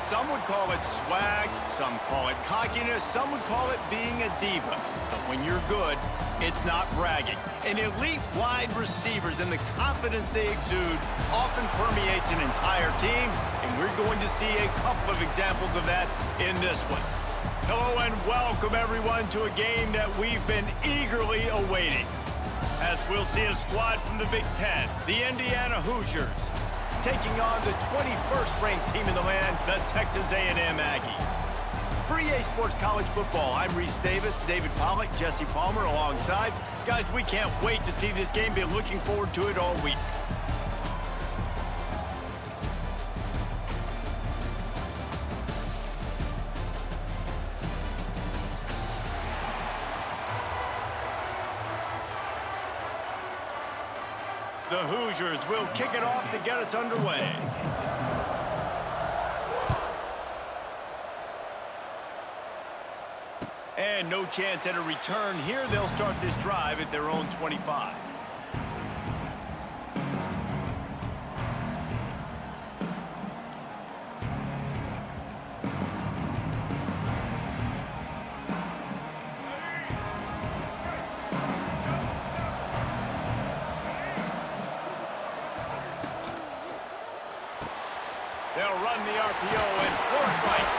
Some would call it swag, some call it cockiness, some would call it being a diva. But when you're good, it's not bragging. And elite wide receivers and the confidence they exude often permeates an entire team, and we're going to see a couple of examples of that in this one. Hello and welcome everyone to a game that we've been eagerly awaiting. As we'll see a squad from the Big Ten, the Indiana Hoosiers, taking on the 21st ranked team in the land, the Texas A&M Aggies. For EA Sports College Football, I'm Reese Davis, David Pollack, Jesse Palmer alongside. Guys, we can't wait to see this game. Been looking forward to it all week. The Hoosiers will kick it off to get us underway. And no chance at a return here. They'll start this drive at their own 25. They'll run the RPO and throw it right.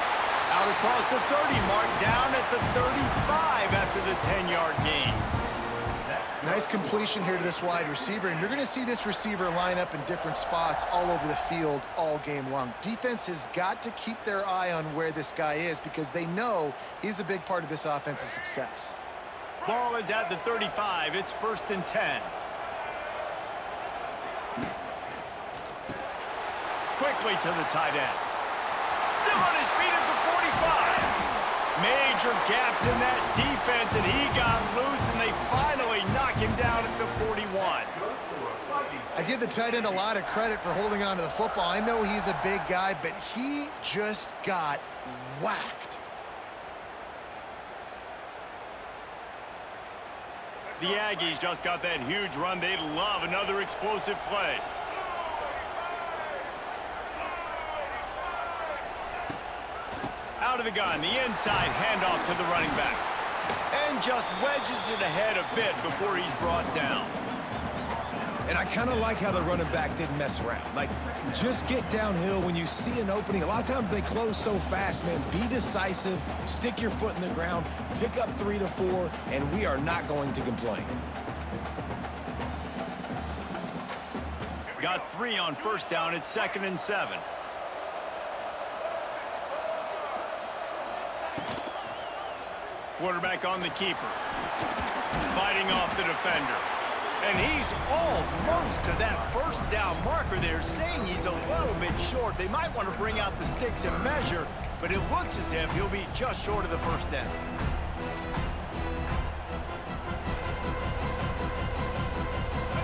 Out across the 30 mark, down at the 35 after the 10-yard gain. Nice completion here to this wide receiver, and you're going to see this receiver line up in different spots all over the field all game long. Defense has got to keep their eye on where this guy is because they know he's a big part of this offense's success. Ball is at the 35. It's 1st and 10. Quickly to the tight end. Still on his feet at the 45. Major gaps in that defense, and he got loose, and they finally knock him down at the 41. I give the tight end a lot of credit for holding on to the football. I know he's a big guy, but he just got whacked. The Aggies just got that huge run. They'd love another explosive play. Out of the gun, the inside handoff to the running back. And just wedges it ahead a bit before he's brought down. And I kind of like how the running back didn't mess around. Like, just get downhill when you see an opening. A lot of times they close so fast, man. Be decisive, stick your foot in the ground, pick up 3 to 4, and we are not going to complain. Got 3 on 1st down. It's 2nd and 7. Quarterback on the keeper. Fighting off the defender. And he's almost to that 1st down marker there, saying he's a little bit short. They might want to bring out the sticks and measure, but it looks as if he'll be just short of the 1st down.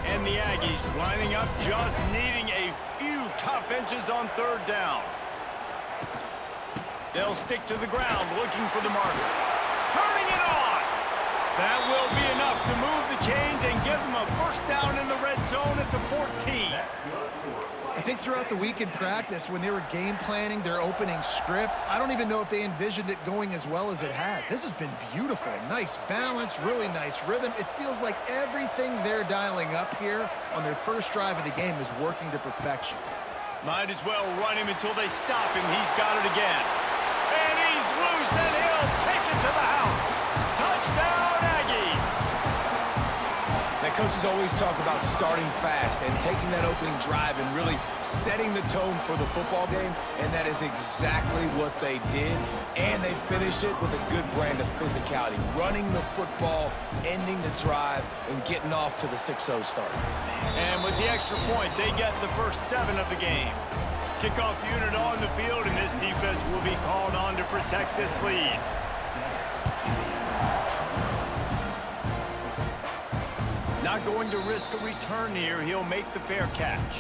And the Aggies lining up, just needing a few tough inches on 3rd down. They'll stick to the ground, looking for the marker. Turning it on. That will be enough to move the chains and give them a 1st down in the red zone at the 14. I think throughout the week in practice, when they were game planning their opening script, I don't even know if they envisioned it going as well as it has. This has been beautiful. Nice balance, really nice rhythm. It feels like everything they're dialing up here on their 1st drive of the game is working to perfection. Might as well run him until they stop him. He's got it again. And he's loose, and he'll take it to the house. Touchdown, Aggies. Now, coaches always talk about starting fast and taking that opening drive and really setting the tone for the football game, and that is exactly what they did, and they finish it with a good brand of physicality, running the football, ending the drive, and getting off to the 6-0 start. And with the extra point, they get the first 7 of the game. Kickoff unit on the field, and this defense will be called on to protect this lead. Not going to risk a return here. He'll make the fair catch.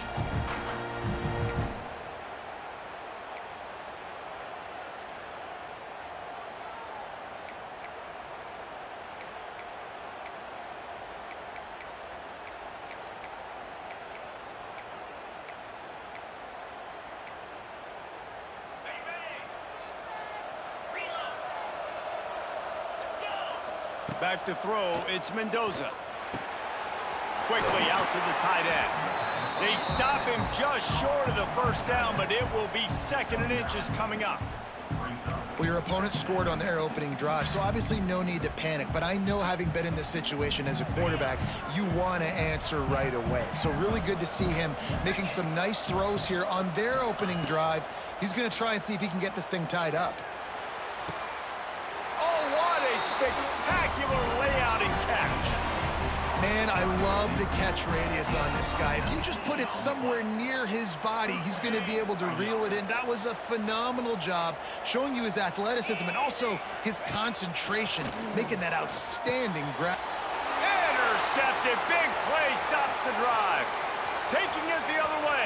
Back to throw, it's Mendoza. Quickly out to the tight end. They stop him just short of the first down, but it will be 2nd and inches coming up. Well, your opponent scored on their opening drive, so obviously no need to panic. But I know, having been in this situation as a quarterback, you want to answer right away. So really good to see him making some nice throws here on their opening drive. He's going to try and see if he can get this thing tied up. Oh, what a spectacular layout and catch. Man, I love the catch radius on this guy. If you just put it somewhere near his body, he's going to be able to reel it in. That was a phenomenal job, showing you his athleticism and also his concentration, making that outstanding grab. Intercepted. Big play stops the drive. Taking it the other way.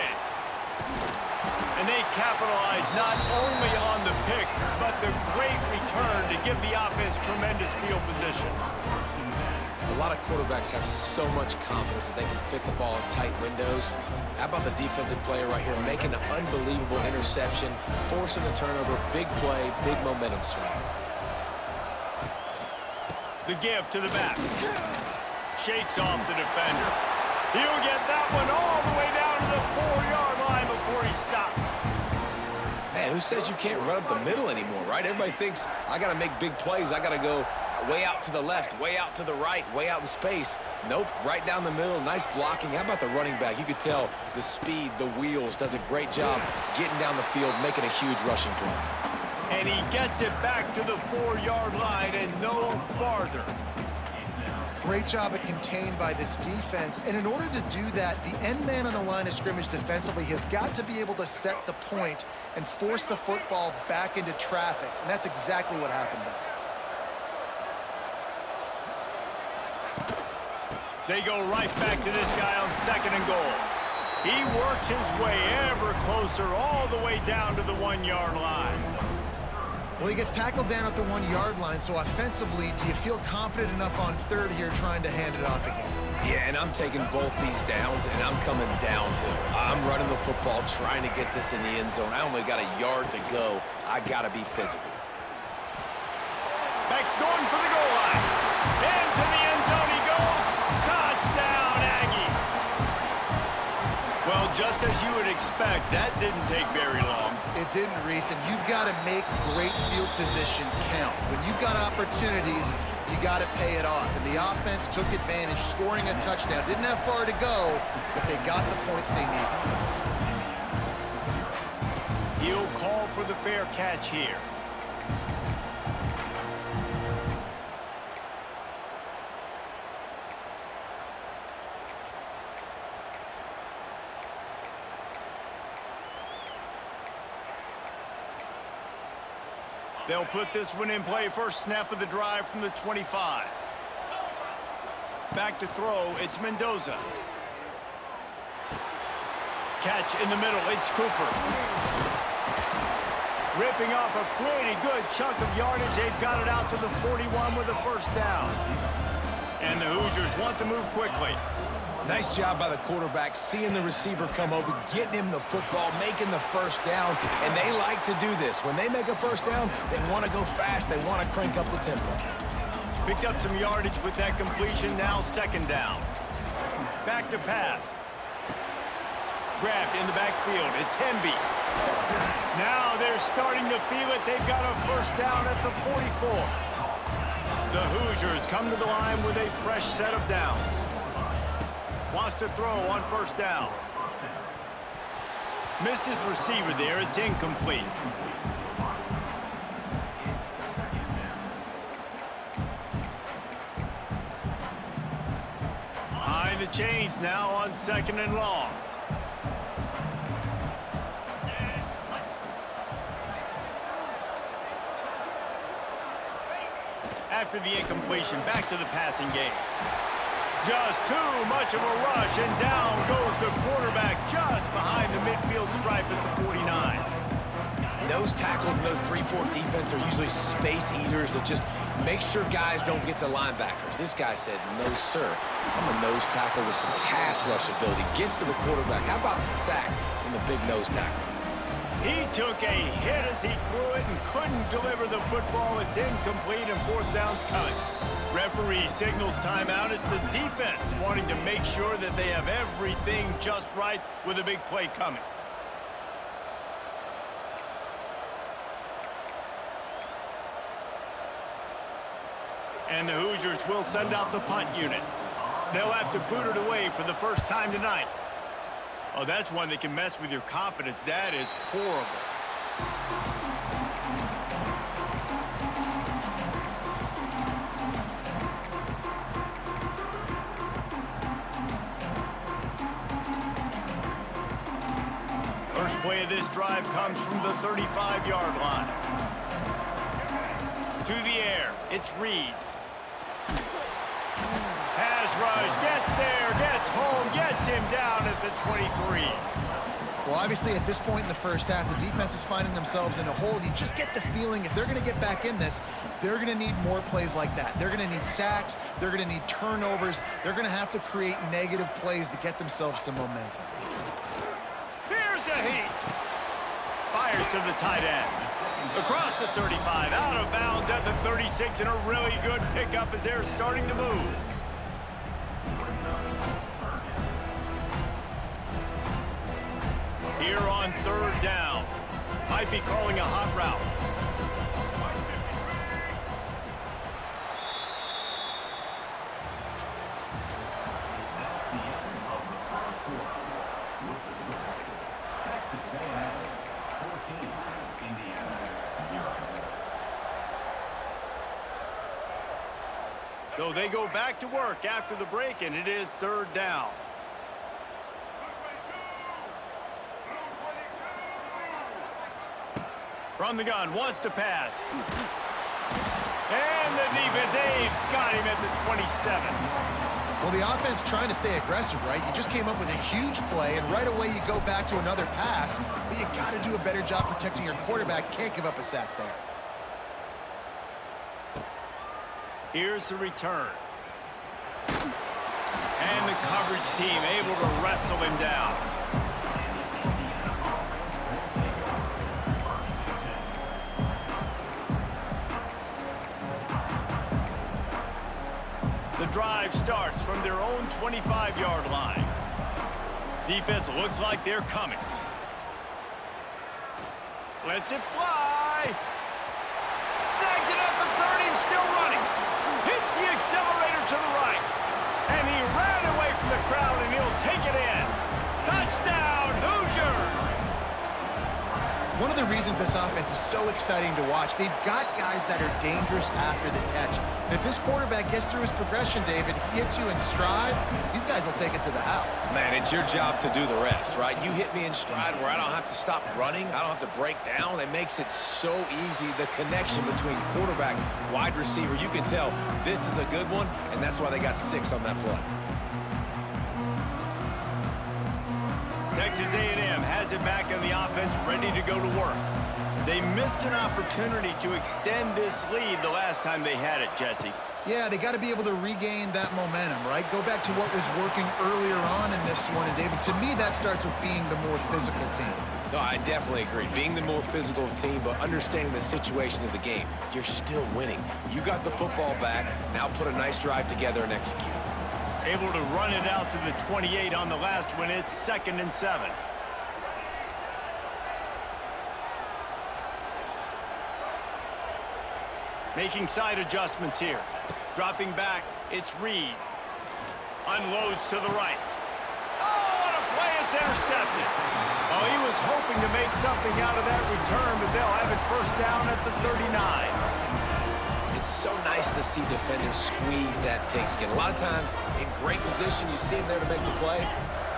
And they capitalize not only on the pick, but the great return to give the offense tremendous field position. A lot of quarterbacks have so much confidence that they can fit the ball in tight windows. How about the defensive player right here making an unbelievable interception, forcing the turnover, big play, big momentum swing. The give to the back. Shakes off the defender. He'll get that one all the way down to the 4-yard line before he stopped. Man, who says you can't run up the middle anymore, right? Everybody thinks, I got to make big plays. I got to go way out to the left, way out to the right, way out in space. Nope, right down the middle. Nice blocking. How about the running back? You could tell the speed, the wheels, does a great job getting down the field, making a huge rushing play. And he gets it back to the 4-yard line and no farther. Great job at contained by this defense. And in order to do that, the end man on the line of scrimmage defensively has got to be able to set the point and force the football back into traffic. And that's exactly what happened there. They go right back to this guy on 2nd and goal. He works his way ever closer all the way down to the 1-yard line. Well, he gets tackled down at the 1-yard line, so offensively, do you feel confident enough on 3rd here trying to hand it off again? Yeah, and I'm taking both these downs, and I'm coming downhill. I'm running the football, trying to get this in the end zone. I only got a yard to go. I got to be physical. Back's going for the goal line. Into the end zone he goes. Touchdown, Aggies. Well, just as you would expect, that didn't take very long. It didn't, Reese, and you've got to make great field position count. When you've got opportunities, you got to pay it off. And the offense took advantage, scoring a touchdown. Didn't have far to go, but they got the points they needed. He'll call for the fair catch here. They'll put this one in play. First snap of the drive from the 25. Back to throw, it's Mendoza. Catch in the middle, it's Cooper. Ripping off a pretty good chunk of yardage. They've got it out to the 41 with a first down. And the Hoosiers want to move quickly. Nice job by the quarterback, seeing the receiver come open, getting him the football, making the first down, and they like to do this. When they make a first down, they want to go fast. They want to crank up the tempo. Picked up some yardage with that completion, now 2nd down. Back to pass. Grabbed in the backfield, it's Hemby. Now they're starting to feel it. They've got a first down at the 44. The Hoosiers come to the line with a fresh set of downs. Wants to throw on first down. Missed his receiver there. It's incomplete. Behind the chains now on 2nd and long. After the incompletion, back to the passing game. Just too much of a rush, and down goes the quarterback just behind the midfield stripe at the 49. Those tackles and those 3-4 defense are usually space eaters that just make sure guys don't get to linebackers. This guy said, no, sir. I'm a nose tackle with some pass rush ability. Gets to the quarterback. How about the sack from the big nose tackle? He took a hit as he threw it and couldn't deliver the football. It's incomplete, and 4th down's coming. Referee signals timeout. It's the defense wanting to make sure that they have everything just right with a big play coming. And the Hoosiers will send out the punt unit. They'll have to boot it away for the first time tonight. Oh, that's one that can mess with your confidence. That is horrible. First play of this drive comes from the 35-yard line. To the air, it's Reed. Pass rush, gets there, gets home, gets him down at the 23. Well, obviously, at this point in the first half, the defense is finding themselves in a hole. You just get the feeling if they're going to get back in this, they're going to need more plays like that. They're going to need sacks. They're going to need turnovers. They're going to have to create negative plays to get themselves some momentum. Here's a heat. Fires to the tight end. Across the 35, out of bounds at the 36, and a really good pickup as they're starting to move. Here on third down. Might be calling a hot route. So they go back to work after the break, and it is third down. From the gun, wants to pass. And the defense, got him at the 27. Well, the offense trying to stay aggressive, right? You just came up with a huge play, and right away you go back to another pass, but you got to do a better job protecting your quarterback. Can't give up a sack there. Here's the return. And the coverage team able to wrestle him down. The drive starts from their own 25-yard line. Defense looks like they're coming. Lets it fly. Snags it at the 30, still running. Hits the accelerator to the right. And he ran away from the crowd, and he'll take it in. Touchdown, Hoosiers! One of the reasons this offense is so exciting to watch, they've got guys that are dangerous after the catch. And if this quarterback gets through his progression, David, he hits you in stride, these guys will take it to the house. Man, it's your job to do the rest, right? You hit me in stride where I don't have to stop running. I don't have to break down. It makes it so easy, the connection between quarterback, wide receiver. You can tell this is a good one, and that's why they got 6 on that play. Texas A&M has it back on the offense, ready to go to work. They missed an opportunity to extend this lead the last time they had it, Jesse. Yeah, they got to be able to regain that momentum, right? Go back to what was working earlier on in this one. And, David, to me, that starts with being the more physical team. No, I definitely agree. Being the more physical team, but understanding the situation of the game. You're still winning. You got the football back. Now put a nice drive together and execute. Able to run it out to the 28 on the last one. It's 2nd and 7. Making side adjustments here. Dropping back, it's Reed. Unloads to the right. Oh, what a play, it's intercepted. Oh, he was hoping to make something out of that return, but they'll have it first down at the 39. It's so nice to see defenders squeeze that pigskin. A lot of times, in great position, you see them there to make the play,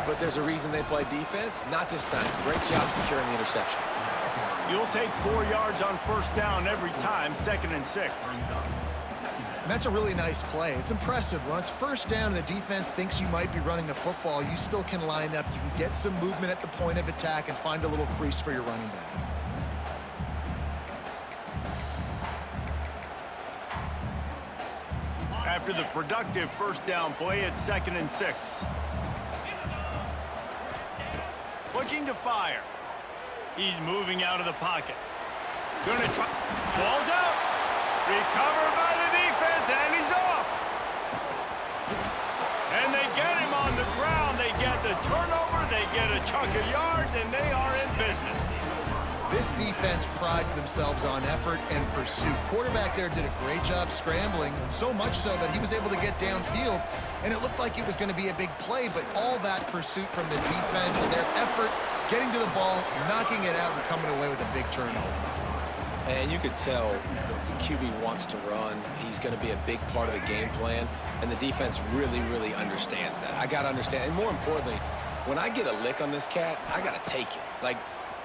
but there's a reason they play defense. Not this time. Great job securing the interception. You'll take 4 yards on first down every time, 2nd and 6. And that's a really nice play. It's impressive. When it's first down and the defense thinks you might be running the football, you still can line up. You can get some movement at the point of attack and find a little crease for your running back. After the productive first down play, it's 2nd and 6. Looking to fire. He's moving out of the pocket. Gonna try. Ball's out. Recovered by the defense, and he's off. a turnover, they get a chunk of yards, and they are in business. This defense prides themselves on effort and pursuit. Quarterback there did a great job scrambling, so much so that he was able to get downfield, and it looked like it was going to be a big play, but all that pursuit from the defense and their effort, getting to the ball, knocking it out, and coming away with a big turnover. And you could tell the QB wants to run. He's going to be a big part of the game plan, and the defense really, really understands that. I got to understand, and more importantly, when I get a lick on this cat, I got to take it. Like,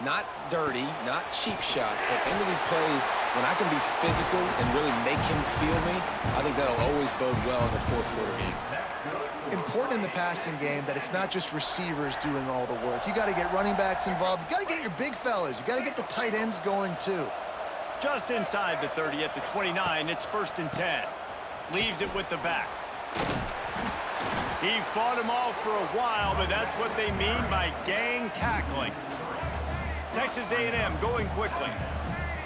not dirty, not cheap shots, but end of the plays, when I can be physical and really make him feel me, I think that'll always bode well in the fourth quarter game. Important in the passing game that it's not just receivers doing all the work. You got to get running backs involved. You got to get your big fellas. You got to get the tight ends going too. Just inside the 30 at the 29, it's 1st and 10. Leaves it with the back. He fought him off for a while, but that's what they mean by gang tackling. Texas A&M going quickly.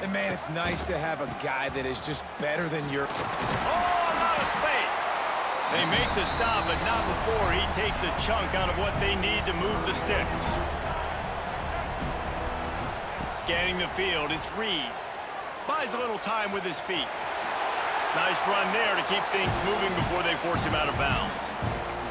And, man, it's nice to have a guy that is just better than your... Oh, not a space. They make the stop, but not before he takes a chunk out of what they need to move the sticks. Scanning the field, it's Reed. Buys a little time with his feet. Nice run there to keep things moving before they force him out of bounds.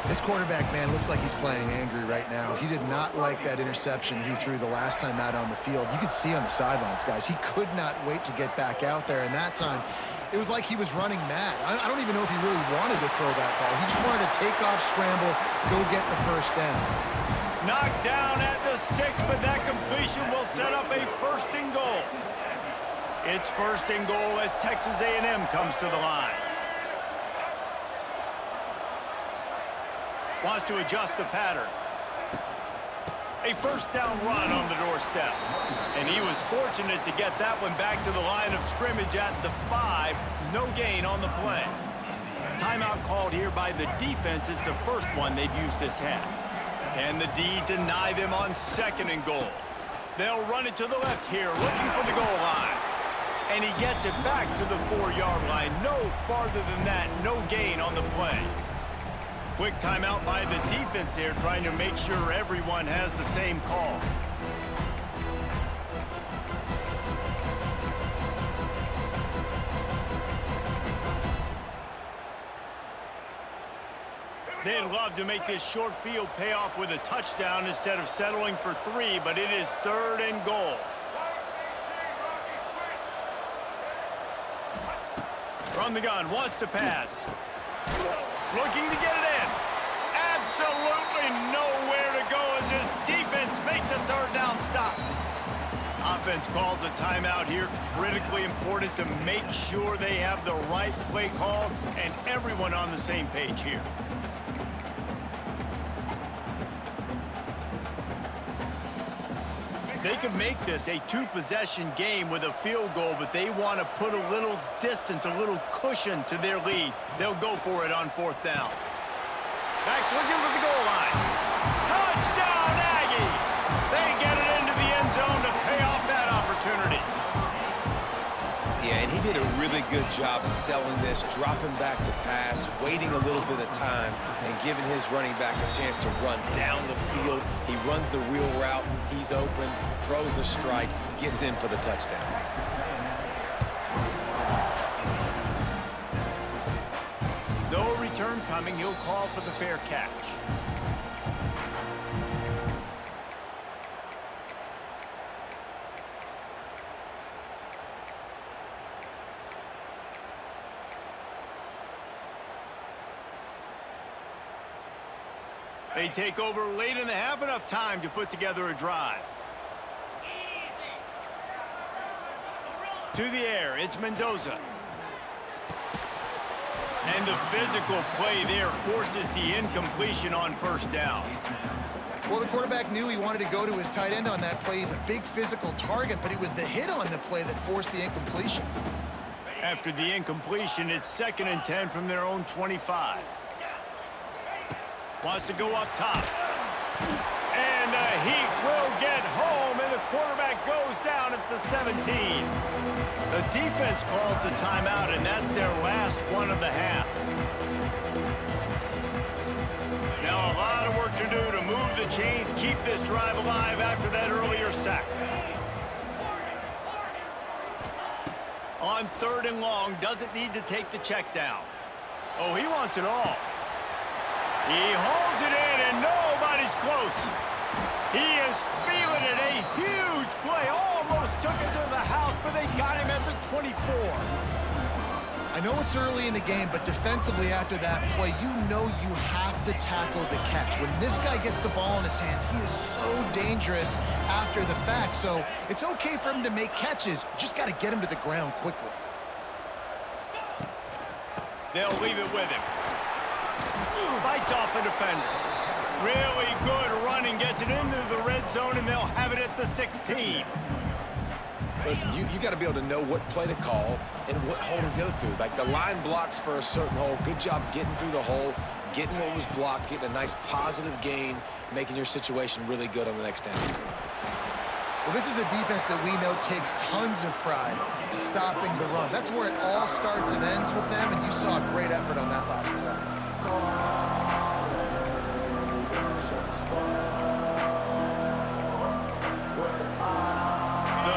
This quarterback, man, looks like he's playing angry right now. He did not like that interception he threw the last time out on the field. You could see on the sidelines, guys. He could not wait to get back out there, and that time, it was like he was running mad. I don't even know if he really wanted to throw that ball. He just wanted to take off, scramble, go get the first down. Knocked down at the 6, but that completion will set up a 1st and goal. It's 1st and goal as Texas A&M comes to the line. Wants to adjust the pattern. A 1st down run on the doorstep. And he was fortunate to get that one back to the line of scrimmage at the 5. No gain on the play. Timeout called here by the defense. It's the first one they've used this half. Can the D deny them on 2nd and goal? They'll run it to the left here, looking for the goal line. And he gets it back to the 4-yard line. No farther than that. No gain on the play. Quick timeout by the defense there, trying to make sure everyone has the same call. They'd love to make this short field pay off with a touchdown instead of settling for 3, but it is 3rd and goal. From the gun, wants to pass. Looking to get it in. Absolutely nowhere to go as this defense makes a 3rd down stop. Offense calls a timeout here. Critically important to make sure they have the right play call and everyone on the same page here. They can make this a 2-possession game with a field goal, but they want to put a little distance, a little cushion to their lead. They'll go for it on 4th down. Backs looking for the goal line. Touchdown, Aggies! They get it into the end zone to pay off that opportunity. Yeah, and he did a really good job selling this, dropping back to pass, waiting a little bit of time, and giving his running back a chance to run down the field. He runs the wheel route. He's open, throws a strike, gets in for the touchdown. No return coming. He'll call for the fair catch. They take over late in the half, enough time to put together a drive. To the air, it's Mendoza. And the physical play there forces the incompletion on 1st down. Well, the quarterback knew he wanted to go to his tight end on that play. He's a big physical target, but it was the hit on the play that forced the incompletion. After the incompletion, it's 2nd and 10 from their own 25. Wants to go up top. And the heat will get home, and the quarterback goes down at the 17. The defense calls the timeout, and that's their last one of the half. Now a lot of work to do to move the chains keep this drive alive after that earlier sack. On 3rd and long, doesn't need to take the check down. Oh, he wants it all. He holds it in, and nobody's close. He is feeling it. A huge play. Almost took it to the house, but they got him at the 24. I know it's early in the game, but defensively after that play, you know you have to tackle the catch. When this guy gets the ball in his hands, he is so dangerous after the fact. So it's okay for him to make catches. You just got to get him to the ground quickly. They'll leave it with him. Fights off a defender. Really good running, gets it into the red zone, and they'll have it at the 16. Listen, you got to be able to know what play to call and what hole to go through. Like the line blocks for a certain hole. Good job getting through the hole, getting what was blocked, getting a nice positive gain, making your situation really good on the next down. Well, this is a defense that we know takes tons of pride stopping the run. That's where it all starts and ends with them, and you saw a great effort on that last play.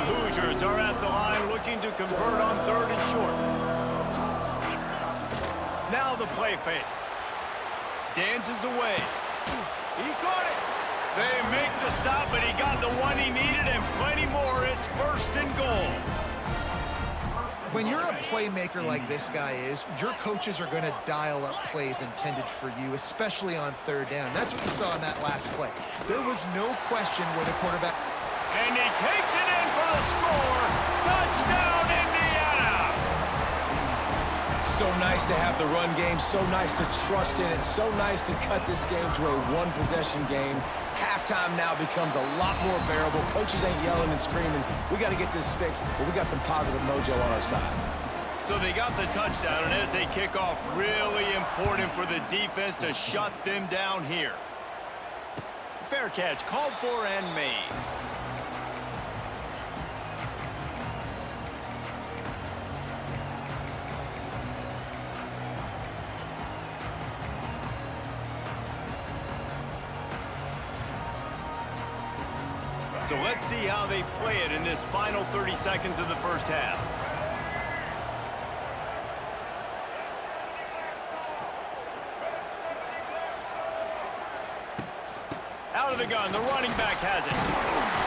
Hoosiers are at the line looking to convert on 3rd and short. Now the play fake. Dances away. He caught it. They make the stop, but he got the one he needed and plenty more. It's 1st and goal. When you're a playmaker like this guy is, your coaches are going to dial up plays intended for you, especially on 3rd down. That's what you saw in that last play. There was no question where the quarterback... And he takes it in for the score. Touchdown, Indiana! So nice to have the run game, so nice to trust in it, so nice to cut this game to a one-possession game. Halftime now becomes a lot more bearable. Coaches ain't yelling and screaming. We got to get this fixed, but we got some positive mojo on our side. So they got the touchdown, and as they kick off, really important for the defense to shut them down here. Fair catch, called for and made. So let's see how they play it in this final 30 seconds of the first half. Out of the gun, the running back has it.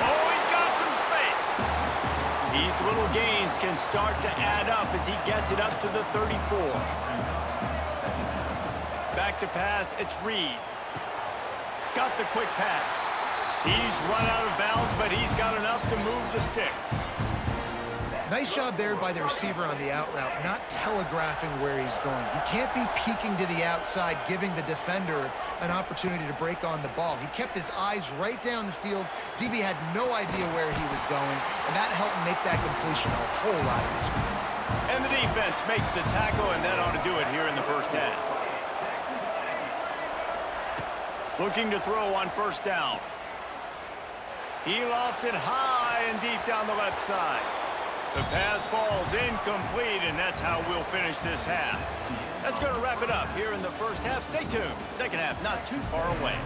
Oh, he's got some space. These little gains can start to add up as he gets it up to the 34. Back to pass, it's Reed. Got the quick pass. He's run out of bounds, but he's got enough to move the sticks. Nice job there by the receiver on the out route, not telegraphing where he's going. You can't be peeking to the outside, giving the defender an opportunity to break on the ball. He kept his eyes right down the field. DB had no idea where he was going, and that helped make that completion a whole lot easier. And the defense makes the tackle, and that ought to do it here in the first half. Looking to throw on 1st down. He lofts it high and deep down the left side. The pass falls incomplete, and that's how we'll finish this half. That's going to wrap it up here in the first half. Stay tuned. Second half not too far away.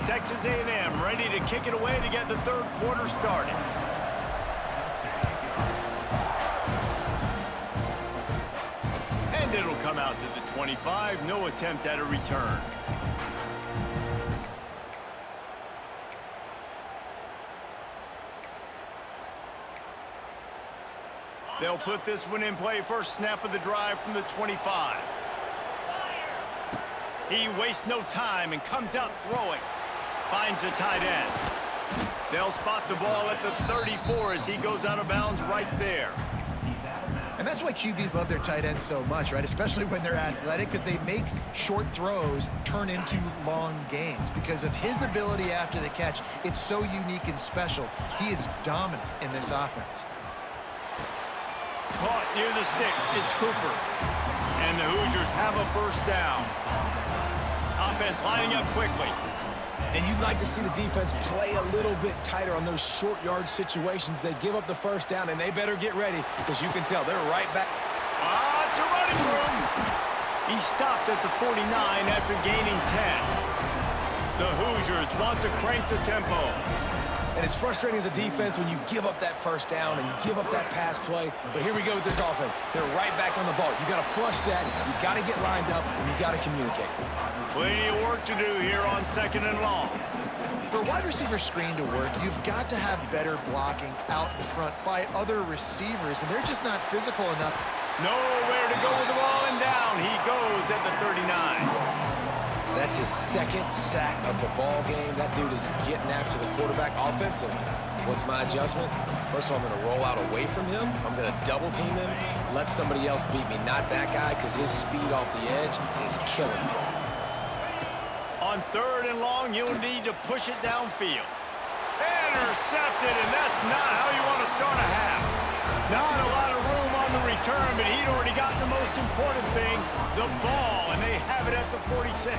Texas A&M ready to kick it away to get the 3rd quarter started. And it'll come out to the 25. No attempt at a return. They'll put this one in play. First snap of the drive from the 25. He wastes no time and comes out throwing. Finds the tight end. They'll spot the ball at the 34 as he goes out of bounds right there. And that's why QBs love their tight ends so much, right? Especially when they're athletic, because they make short throws turn into long gains. Because of his ability after the catch, it's so unique and special. He is dominant in this offense. Caught near the sticks, it's Cooper. And the Hoosiers have a 1st down. Offense lining up quickly. And you'd like to see the defense play a little bit tighter on those short yard situations. They give up the 1st down, and they better get ready, because you can tell they're right back. It's a running room. He stopped at the 49 after gaining 10. The Hoosiers want to crank the tempo. And it's frustrating as a defense when you give up that first down and you give up that pass play. But here we go with this offense. They're right back on the ball. You got to flush that. You got to get lined up, and you got to communicate. Plenty of work to do here on 2nd and long. For wide receiver screen to work, you've got to have better blocking out in front by other receivers, and they're just not physical enough. Nowhere to go with the ball, and down he goes at the 39. That's his 2nd sack of the ball game. That dude is getting after the quarterback offensively. What's my adjustment? First of all, I'm going to roll out away from him. I'm going to double team him. Let somebody else beat me, not that guy, because his speed off the edge is killing me. On 3rd and long, you'll need to push it downfield. Intercepted, and that's not how you want to start a half. Not a lot of room on the return, but he'd already gotten the most important thing, the ball, and they have it at the 46.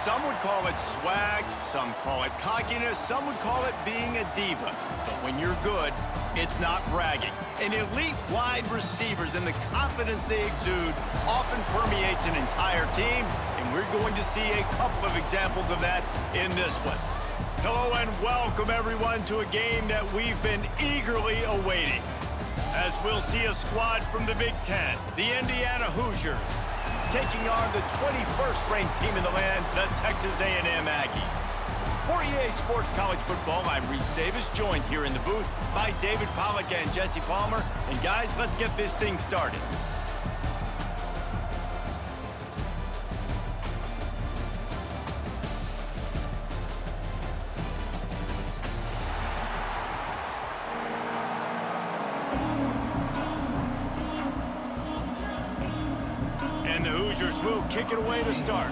Some would call it swag, some call it cockiness, some would call it being a diva. But when you're good, it's not bragging. And elite wide receivers and the confidence they exude often permeates an entire team, and we're going to see a couple of examples of that in this one. Hello and welcome everyone to a game that we've been eagerly awaiting, as we'll see a squad from the Big Ten, the Indiana Hoosiers, taking on the 21st ranked team in the land, the Texas A&M Aggies. For EA Sports College Football, I'm Reese Davis, joined here in the booth by David Pollack and Jesse Palmer. And guys, let's get this thing started. And the Hoosiers will kick it away to start.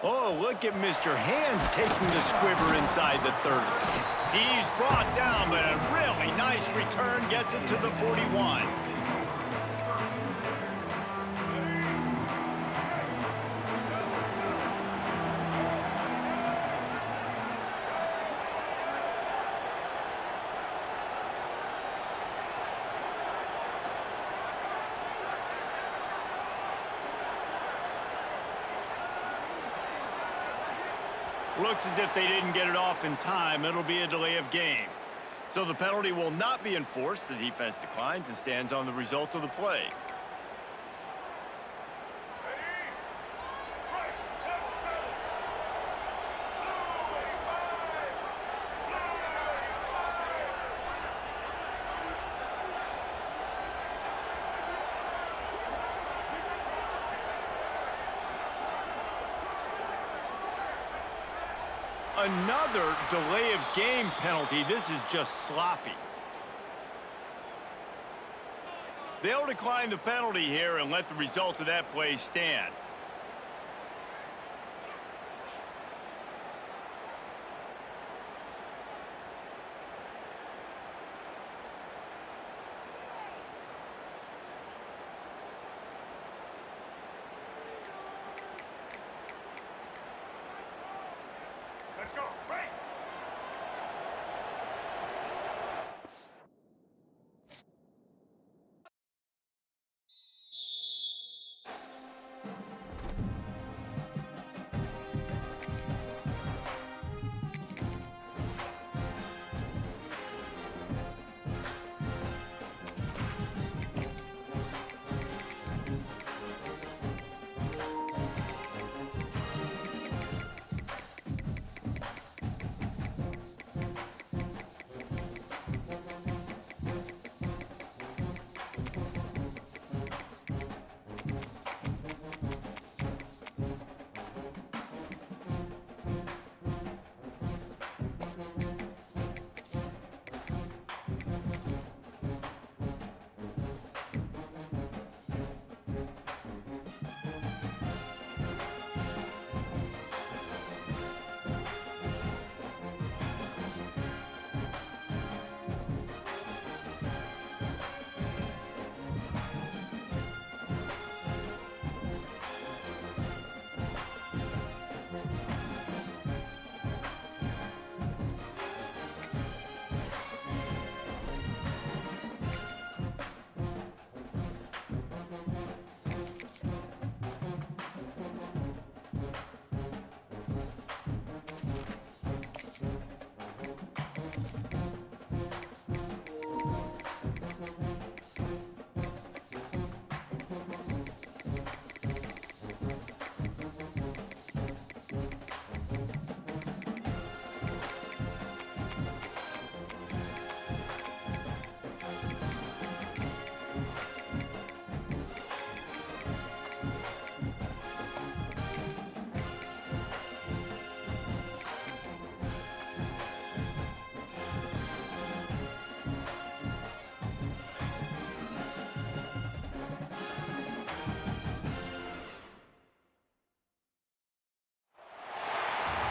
Oh, look at Mr. Hands taking the squibber inside the 30. He's brought down, but a really nice return gets it to the 41. Looks as if they didn't get it off in time. It'll be a delay of game. So the penalty will not be enforced. The defense declines and stands on the result of the play. Another delay of game penalty. This is just sloppy. They'll decline the penalty here and let the result of that play stand.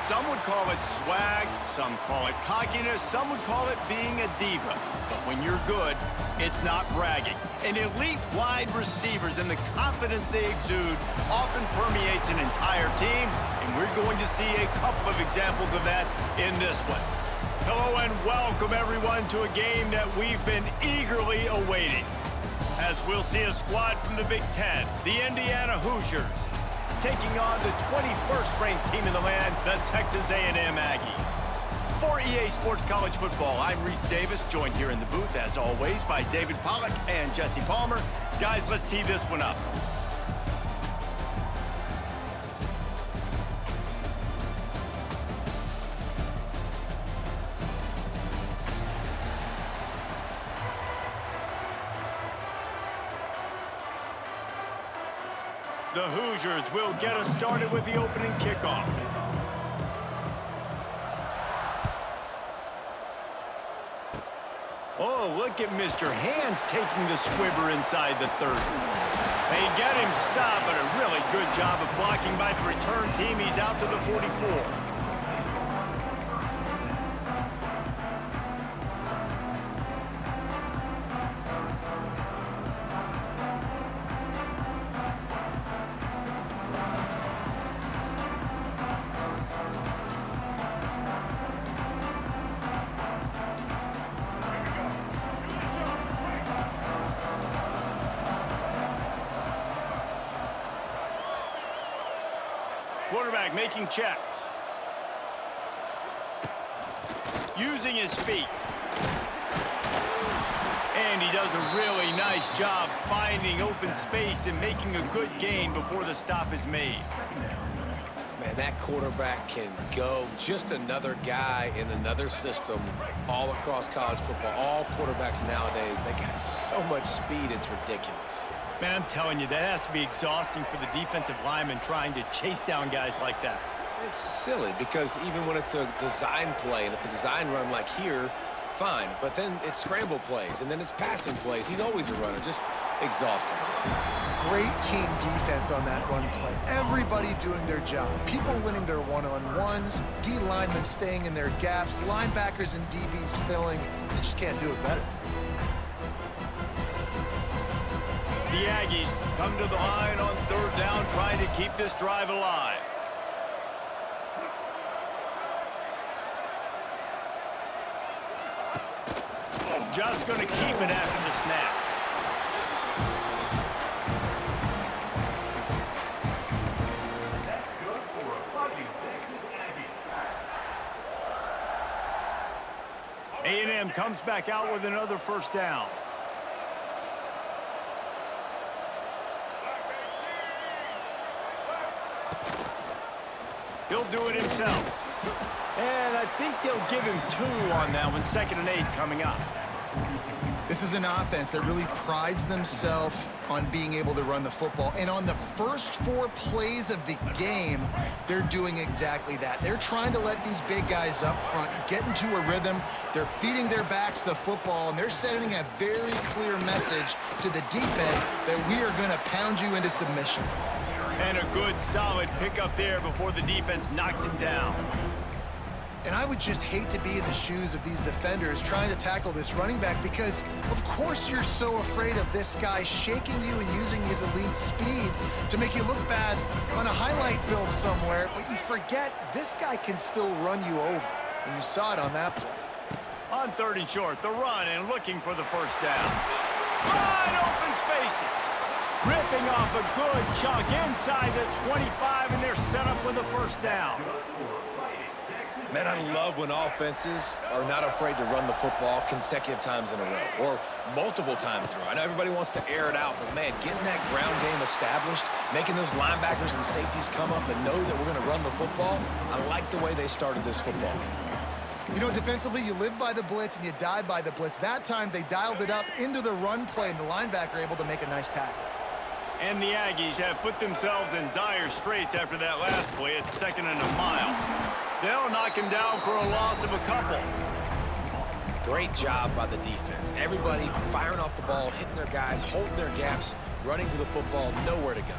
Some would call it swag, some call it cockiness, some would call it being a diva. But when you're good, it's not bragging. And elite wide receivers and the confidence they exude often permeates an entire team, and we're going to see a couple of examples of that in this one. Hello and welcome everyone to a game that we've been eagerly awaiting. As we'll see a squad from the Big Ten, the Indiana Hoosiers, taking on the 21st ranked team in the land, the Texas A&M Aggies. For EA Sports College Football, I'm Reese Davis, joined here in the booth, as always, by David Pollack and Jesse Palmer. Guys, let's tee this one up. The Hoosiers will get us started with the opening kickoff. Oh, look at Mr. Hands taking the squibber inside the 30. They get him stopped, but a really good job of blocking by the return team. He's out to the 44. Quarterback making checks. Using his feet. And he does a really nice job finding open space and making a good gain before the stop is made. Man, that quarterback can go. Just another guy in another system all across college football. All quarterbacks nowadays, they got so much speed, it's ridiculous. Man, I'm telling you, that has to be exhausting for the defensive lineman trying to chase down guys like that. It's silly because even when it's a design play and it's a design run like here, fine. But then it's scramble plays and then it's passing plays. He's always a runner, just exhausting. Great team defense on that run play. Everybody doing their job. People winning their one-on-ones, D linemen staying in their gaps, linebackers and DBs filling. You just can't do it better. The Aggies come to the line on third down, trying to keep this drive alive. Just going to keep it after the snap. A&M comes back out with another first down. He'll do it himself. And I think they'll give him 2 on that one. 2nd and 8 coming up. This is an offense that really prides themselves on being able to run the football. And on the first 4 plays of the game, they're doing exactly that. They're trying to let these big guys up front get into a rhythm. They're feeding their backs the football, and they're sending a very clear message to the defense that we are going to pound you into submission. And a good, solid pickup there before the defense knocks him down. And I would just hate to be in the shoes of these defenders trying to tackle this running back because, of course, you're so afraid of this guy shaking you and using his elite speed to make you look bad on a highlight film somewhere, but you forget this guy can still run you over, and you saw it on that play. On 3rd and short, the run and looking for the first down. Wide open spaces. Ripping off a good chunk inside the 25, and they're set up with a first down. Man, I love when offenses are not afraid to run the football consecutive times in a row or multiple times in a row. I know everybody wants to air it out, but, man, getting that ground game established, making those linebackers and safeties come up and know that we're going to run the football, I like the way they started this football game. You know, defensively, you live by the blitz and you die by the blitz. That time, they dialed it up into the run play, and the linebacker able to make a nice tackle. And the Aggies have put themselves in dire straits after that last play. It's 2nd and a mile. They'll knock him down for a loss of a couple. Great job by the defense. Everybody firing off the ball, hitting their guys, holding their gaps, running to the football, nowhere to go.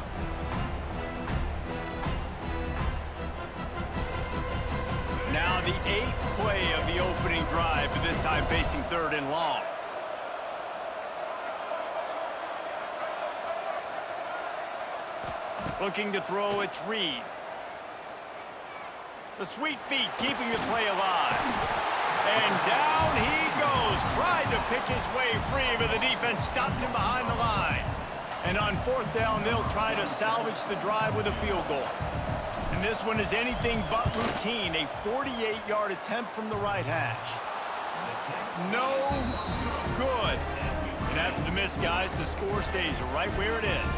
Now the 8th play of the opening drive, but this time facing 3rd and long. Looking to throw, it's Reed. The sweet feet keeping the play alive. And down he goes. Tried to pick his way free, but the defense stops him behind the line. And on 4th down, they'll try to salvage the drive with a field goal. And this one is anything but routine. A 48-yard attempt from the right hash. No good. And after the miss, guys, the score stays right where it is.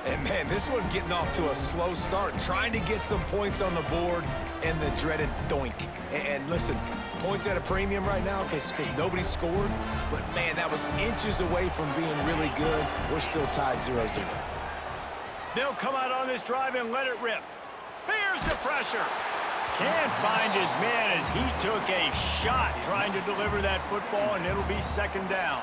And, man, this one getting off to a slow start, trying to get some points on the board, and the dreaded doink. And listen, points at a premium right now because nobody scored. But, man, that was inches away from being really good. We're still tied 0-0. They'll come out on this drive and let it rip. Here's the pressure. Can't find his man as he took a shot trying to deliver that football, and it'll be 2nd down.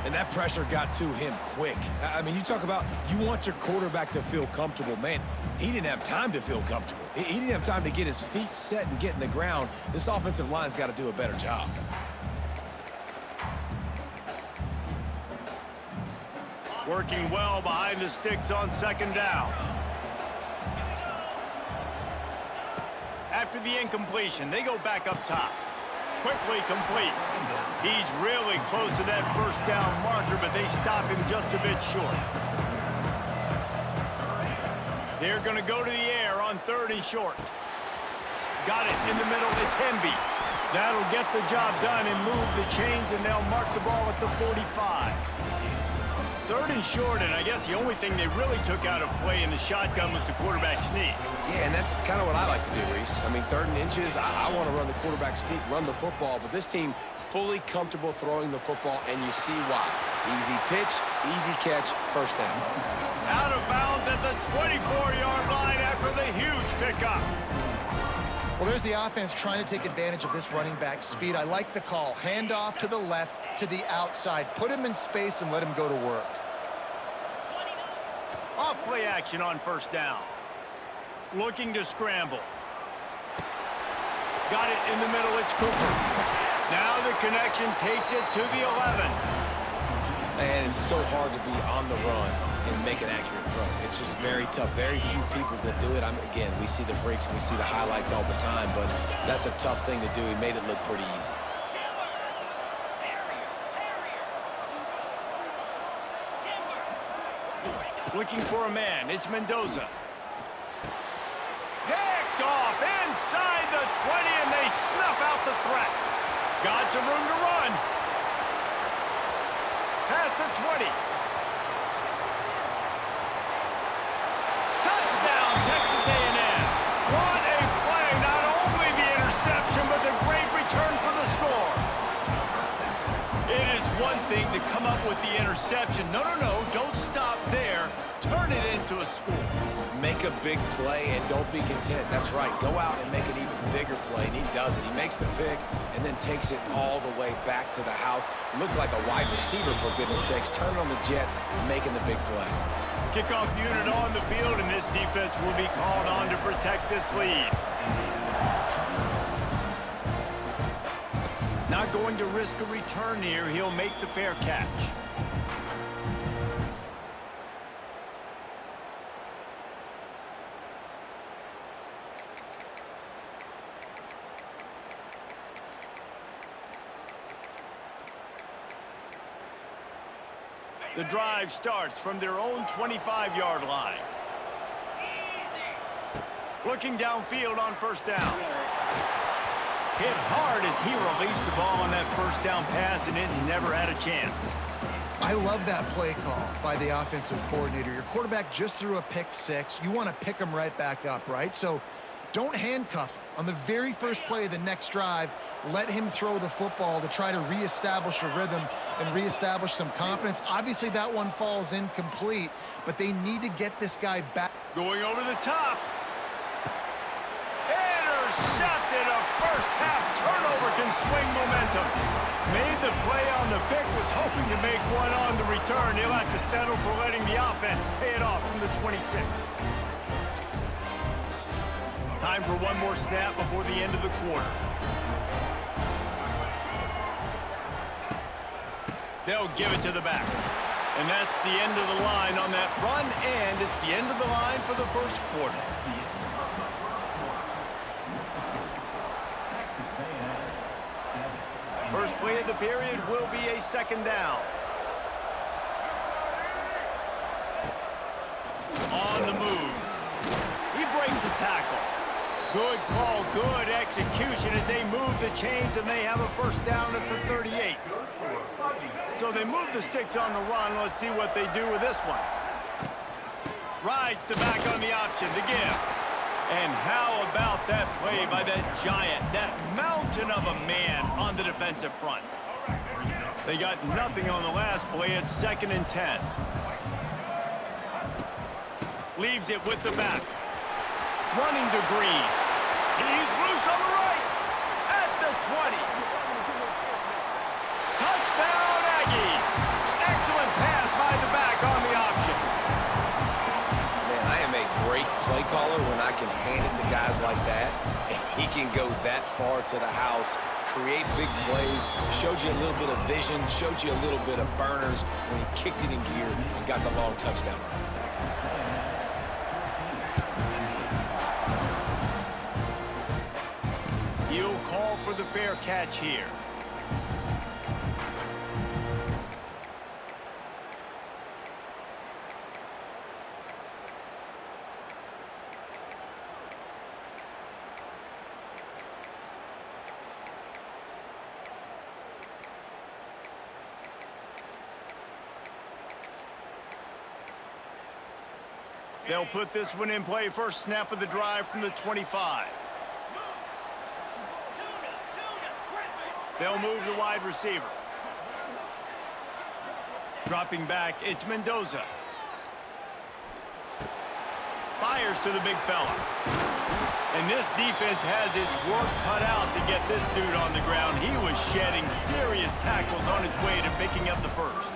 And that pressure got to him quick. I mean, you talk about you want your quarterback to feel comfortable. Man, he didn't have time to feel comfortable. He didn't have time to get his feet set and get in the ground. This offensive line's got to do a better job. Working well behind the sticks on 2nd down. After the incompletion, they go back up top. Quickly complete. He's really close to that 1st down marker, but they stop him just a bit short. They're going to go to the air on 3rd and short. Got it in the middle. It's Hemby. That'll get the job done and move the chains, and they'll mark the ball at the 45. 3rd and short, and I guess the only thing they really took out of play in the shotgun was the quarterback sneak. Yeah, and that's kind of what I like to do, Reese. I mean, 3rd and inches, I want to run the quarterback sneak, run the football, but this team fully comfortable throwing the football, and you see why. Easy pitch, easy catch, 1st down. Out of bounds at the 24-yard line after the huge pickup. Well, there's the offense trying to take advantage of this running back speed. I like the call. Hand off to the left, to the outside. Put him in space and let him go to work. Off play action on 1st down. Looking to scramble. Got it in the middle. It's Cooper. Now the connection takes it to the 11. And it's so hard to be on the run and make an accurate throw. It's just very tough. Very few people that do it. Again, we see the freaks and we see the highlights all the time, but that's a tough thing to do. He made it look pretty easy. Looking for a man. It's Mendoza. Picked off inside the 20, and they snuff out the threat. Got some room to run. Past the 20. Touchdown, Texas A&M. What a play. Not only the interception, but the great return for the score. It is one thing to come up with the interception. No, don't stop there. Turn it into a score. Make a big play and don't be content. That's right. Go out and make an even bigger play, and he does it. He makes the pick and then takes it all the way back to the house. Looked like a wide receiver, for goodness sakes. Turn on the Jets, making the big play. Kickoff unit on the field, and this defense will be called on to protect this lead. Not going to risk a return here. He'll make the fair catch. The drive starts from their own 25-yard line. Looking downfield on 1st down. Hit hard as he released the ball on that 1st down pass, and it never had a chance. I love that play call by the offensive coordinator. Your quarterback just threw a pick 6. You want to pick him right back up, right? So don't handcuff him. On the very first play of the next drive, let him throw the football to try to reestablish a rhythm and reestablish some confidence. Obviously, that one falls incomplete, but they need to get this guy back. Going over the top. Intercepted. A first-half turnover can swing momentum. Made the play on the pick, was hoping to make one on the return. He'll have to settle for letting the offense pay it off from the 26. Time for one more snap before the end of the quarter. They'll give it to the back. And that's the end of the line on that run, and it's the end of the line for the first quarter. First play of the period will be a second down. On the move. He breaks the tackle. Good call, good execution as they move the chains, and they have a first down at the 38. So they move the sticks on the run. Let's see what they do with this one. Rides the back on the option to give. And how about that play by that giant, that mountain of a man on the defensive front? They got nothing on the last play. It's 2nd and 10. Leaves it with the back. Running to Green. He's loose on the right. At the 20. Touchdown, Aggies. Excellent pass by the back on the option. Man, I am a great play caller when I can hand it to guys like that. And he can go that far to the house, create big plays, showed you a little bit of vision, showed you a little bit of burners when he kicked it in gear and got the long touchdown. He'll call for the fair catch here. They'll put this one in play. First snap of the drive from the 25. They'll move the wide receiver. Dropping back, it's Mendoza. Fires to the big fella. And this defense has its work cut out to get this dude on the ground. He was shedding serious tackles on his way to picking up the first.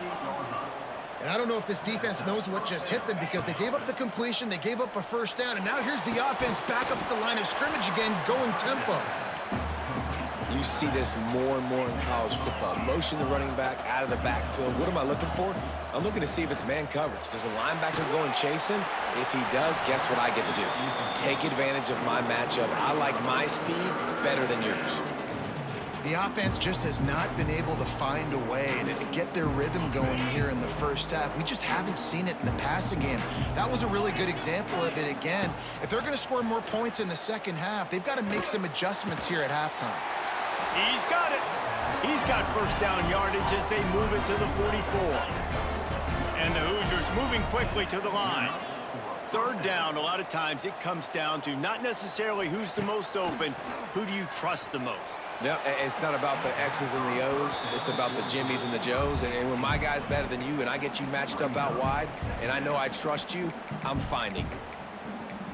And I don't know if this defense knows what just hit them, because they gave up the completion, they gave up a first down, and now here's the offense back up at the line of scrimmage again, going tempo. You see this more and more in college football. Motion the running back out of the backfield. What am I looking for? I'm looking to see if it's man coverage. Does the linebacker go and chase him? If he does, guess what I get to do? Take advantage of my matchup. I like my speed better than yours. The offense just has not been able to find a way to get their rhythm going here in the first half. We just haven't seen it in the passing game. That was a really good example of it again. If they're going to score more points in the second half, they've got to make some adjustments here at halftime. He's got it. He's got first down yardage as they move it to the 44. And the Hoosiers moving quickly to the line. Third down, a lot of times it comes down to not necessarily who's the most open, who do you trust the most? Yeah, it's not about the X's and the O's. It's about the Jimmys and the Joes. And when my guy's better than you and I get you matched up out wide and I know I trust you, I'm finding you.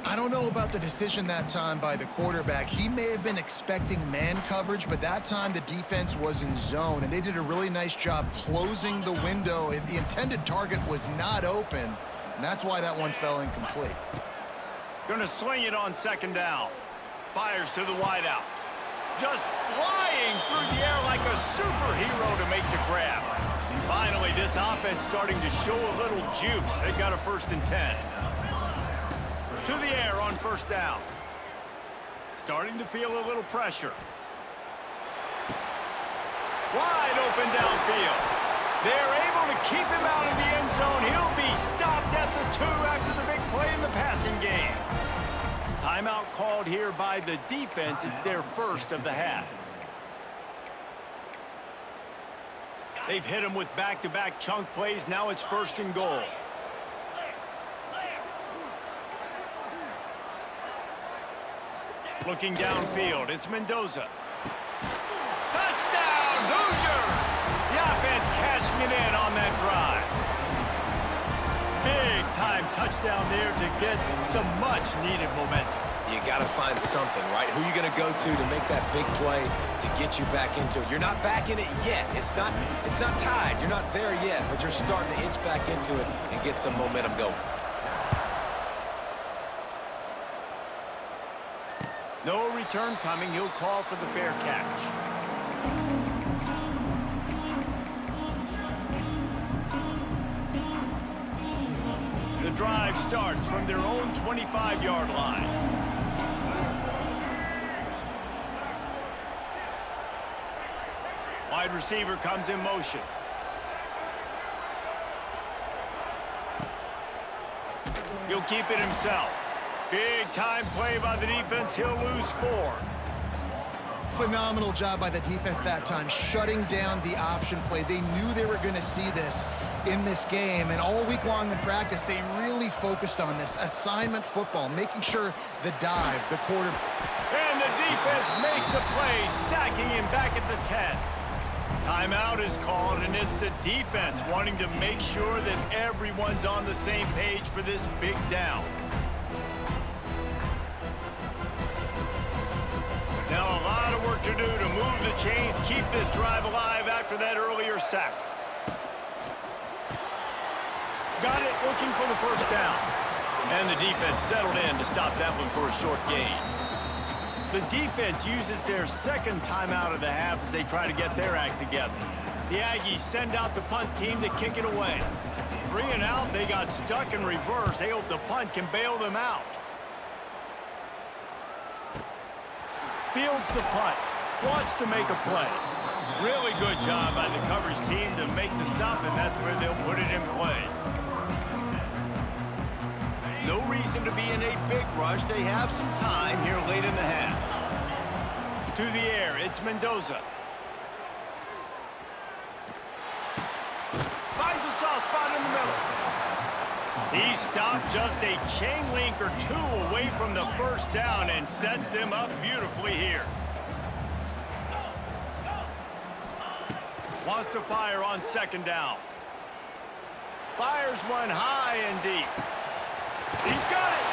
I don't know about the decision that time by the quarterback. He may have been expecting man coverage, but that time the defense was in zone, and they did a really nice job closing the window. The intended target was not open, and that's why that one fell incomplete. Gonna swing it on second down. Fires to the wideout. Just flying through the air like a superhero to make the grab. Finally, this offense starting to show a little juice. They've got a 1st and 10. To the air on first down. Starting to feel a little pressure. Wide open downfield. They're able to keep him out of the end zone. He'll be stopped at the 2 after the big play in the passing game. Timeout called here by the defense. It's their first of the half. They've hit him with back-to-back chunk plays. Now it's 1st and goal. Looking downfield, it's Mendoza. Touchdown, Hoosiers! The offense cashing it in on that drive. Big-time touchdown there to get some much-needed momentum. You got to find something, right? Who are you going to go to make that big play to get you back into it? You're not back in it yet. It's not tied. You're not there yet, but you're starting to inch back into it and get some momentum going. No return coming. He'll call for the fair catch. The drive starts from their own 25-yard line. Wide receiver comes in motion. He'll keep it himself. Big time play by the defense. He'll lose 4. Phenomenal job by the defense that time, shutting down the option play. They knew they were going to see this in this game, and all week long in practice, they really focused on this assignment football, making sure the dive, the quarter. And the defense makes a play, sacking him back at the 10. Timeout is called, and it's the defense wanting to make sure that everyone's on the same page for this big down. Now a lot of work to do to move the chains, keep this drive alive after that earlier sack. Got it, looking for the first down. And the defense settled in to stop that one for a short gain. The defense uses their second timeout of the half as they try to get their act together. The Aggies send out the punt team to kick it away. 3 and out, they got stuck in reverse. They hope the punt can bail them out. Fields the punt, wants to make a play. Really good job by the coverage team to make the stop, and that's where they'll put it in play. No reason to be in a big rush. They have some time here late in the half. To the air, it's Mendoza. Finds a soft spot in the middle. He stopped just a chain link or 2 away from the first down and sets them up beautifully here. Wants to fire on second down. Fires one high and deep. He's got it,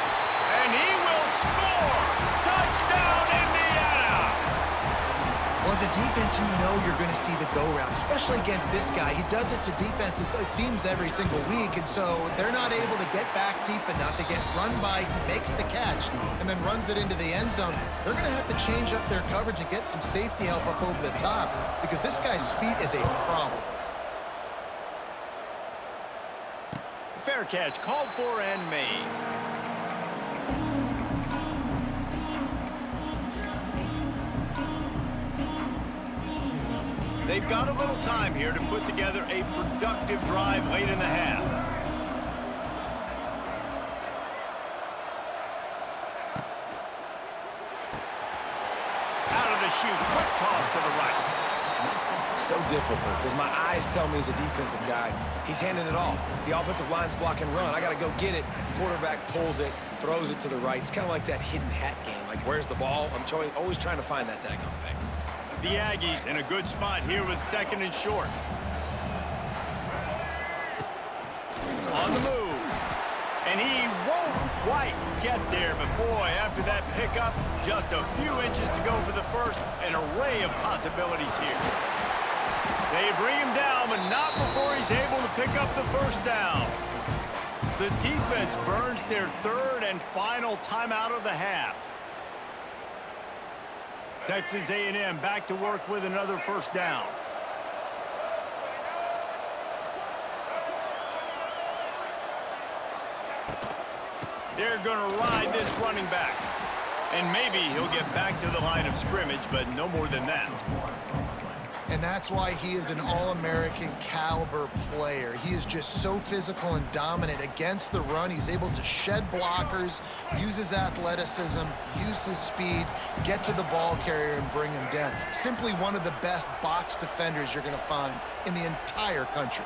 and he will score! Touchdown, Indiana! Well, as a defense, you know you're going to see the go-route, especially against this guy. He does it to defenses, it seems, every single week, and so they're not able to get back deep enough. They get run by, he makes the catch, and then runs it into the end zone. They're going to have to change up their coverage and get some safety help up over the top because this guy's speed is a problem. Fair catch called for and made. They've got a little time here to put together a productive drive late in the half. Out of the chute, quick toss to the right. So difficult because my eyes tell me he's a defensive guy. He's handing it off. The offensive line's block and run. I got to go get it. Quarterback pulls it, throws it to the right. It's kind of like that hidden hat game. Like, where's the ball? I'm always trying to find that daggone thing. The Aggies in a good spot here with second and short. On the move. And he won't quite get there, but boy, after that pickup, just a few inches to go for the first. An array of possibilities here. They bring him down, but not before he's able to pick up the first down. The defense burns their third and final timeout of the half. Texas A&M back to work with another first down. They're going to ride this running back. And maybe he'll get back to the line of scrimmage, but no more than that. And that's why he is an All-American caliber player. He is just so physical and dominant against the run. He's able to shed blockers, use his athleticism, use his speed, get to the ball carrier and bring him down. Simply one of the best box defenders you're going to find in the entire country.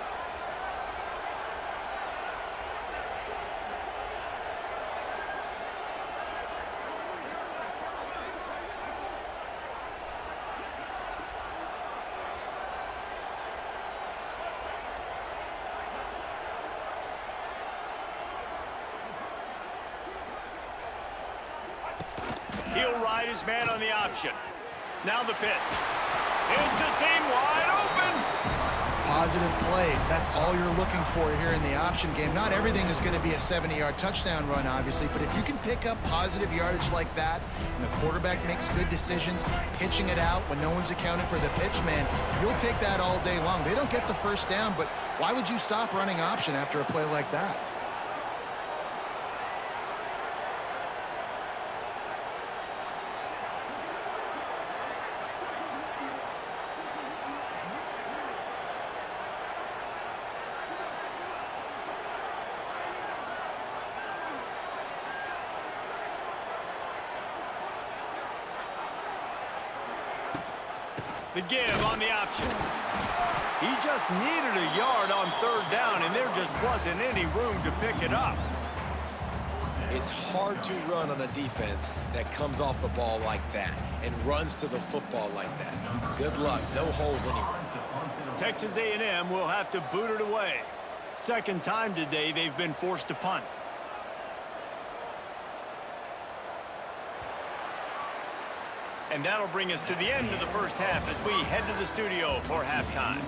He'll ride his man on the option. Now the pitch. It's a seam wide open. positive plays. That's all you're looking for here in the option game. Not everything is going to be a 70-yard touchdown run, obviously, but if you can pick up positive yardage like that, and the quarterback makes good decisions, pitching it out when no one's accounting for the pitch, man, you'll take that all day long. They don't get the first down, but why would you stop running option after a play like that? The give on the option. He just needed a yard on third down, and there just wasn't any room to pick it up. It's hard to run on a defense that comes off the ball like that and runs to the football like that. Good luck. No holes anywhere. Texas A&M will have to boot it away. Second time today they've been forced to punt. And that'll bring us to the end of the first half as we head to the studio for halftime.